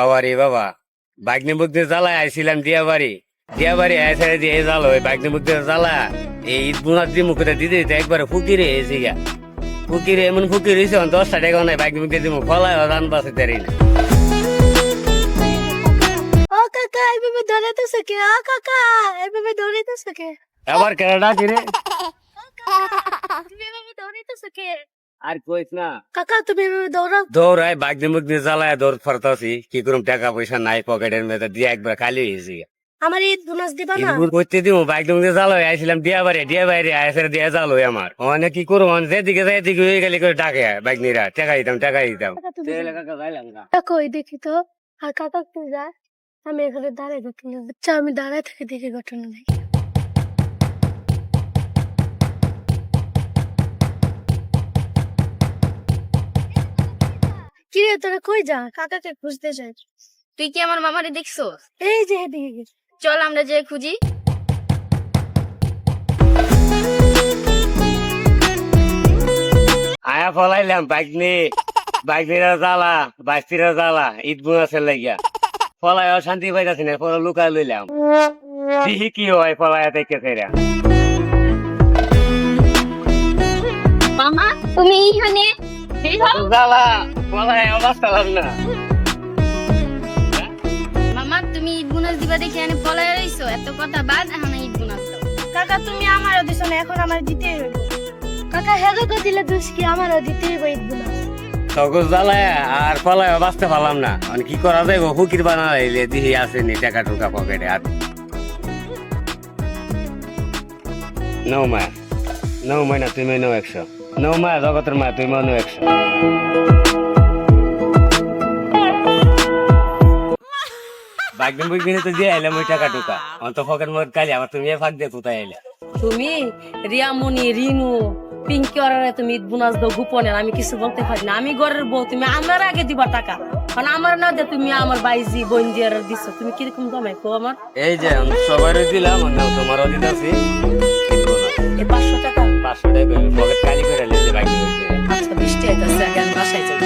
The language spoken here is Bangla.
বাবা রে বাবা, বাগনি বুকতে জ্বালায় আইছিলাম দিয়াবাড়ি আইসে দিয়ে জাল হয় বাগনি বুকতে জ্বালা এই ঈদ বুনার দিয়ে মুখে দিতে দিতে একবারে ফুকিরে এসে গা ফুকিরে এমন ফুকির হয়েছে 10টা টাকা নাই বাগনি বুকতে দিব ফলায় রান বাসে তারি না। ও কাকা এভাবে দৌড়াইতেছে কে? ও কাকা এভাবে দৌড়াইতেছে কে? আবার কেডা কিরে তুমি এভাবে দৌড়াইতেছে কে? আর কইস না কাকা তুমি এভাবে দৌড়াও? দৌড়ায় বাগনি মুগনি জ্বালায় দৌড় ফরতাছি কি করুম টাকা পয়সা নাই পকেটের মধ্যে দিয়ে একবার খালি হয়েছে গা। আমার ঈদ বোনাস দিবা না? করতে দিব বাগনি মুগনি জ্বালায় আইছিলাম দিয়াবাড়ি আইসে দিয়ে জাল হয় আমার অনেক কি করবো যেদিকে যেদিকে হয়ে গেলে করে ডাকে বাগনিরা টাকা দিতাম কাকা তুমি কই দেখি তো। আর কাকা তুই যা, আমি এখানে দাঁড়াই থাকি। আচ্ছা আমি দাঁড়াই থাকি দেখি ঘটনা নাই। কি রে তোরা কই যা? কাকাকে খুঁজতে যাই। তুই কি আমার মামারে দেখছো? এই যে এদিকে গেছে। চল আমরা যে খুঁজি। আয়া ফলাইলাম বাগনিরা জ্বালা বাস্তিরা জ্বালা ঈদ বোনাসের লাগিয়া ফলাই শান্তি পাইতাছি না পরে লুকায় লইলাম দেখি কি হয় ফলাইয়া দেখে ফেরা মামা তুমি এখানে বের হও। জ্বালা ফলাই অবস্থা লাগ না। মামা তুমি ঈদ বোনাস দিবা দেখে এনে পলায় রইছো, এত কথা বাদ, এখন ঈদ বোনাস দাও। কাকা তুমি আমারও দিছো না, এখন আমার দিতেই হইব। কাকা হেগো দিলে দুষ কি, আমারও দিতেই হইব ঈদ বোনাস। তখন জ্বালায় আর ফলাই বাঁচতে পারলাম না মানে কি করা যায় হুকির বানাইলে দিহি আসেনি টাকা টুকা পকেটে আর নৌ মায় না তুমি নৌ 100 নৌ মায় জগতের মায় তুমি নৌ 100 বাগদিন বুগদিনে তো দিয়ে আইলাম ওই টাকা টুকা অন্ত পকেট মকেট কালি আবার তুমি ফাঁক দিয়ে কোথায় এলে তুমি রিয়ামণি রিনু পিঙ্কি ওরারে তুমি ঈদ বোনাস দাও গোপনে, আমি কিছু বলতে পারি না। আমি ঘরের বউ, তুমি আমার আগে দিবা টাকা, কারণ আমার না দিয়ে তুমি আমার বাইজি বোন দিয়ে দিছো। তুমি কিরকম জমাই কো আমার? এই যে সবারই দিলাম তোমারও দিতেছি এই 500 টাকা 500 টাকা পকেট কালি করে লেছে বাকি আচ্ছা 20 টাকা আছে, আগে আমি বাসায় যাই।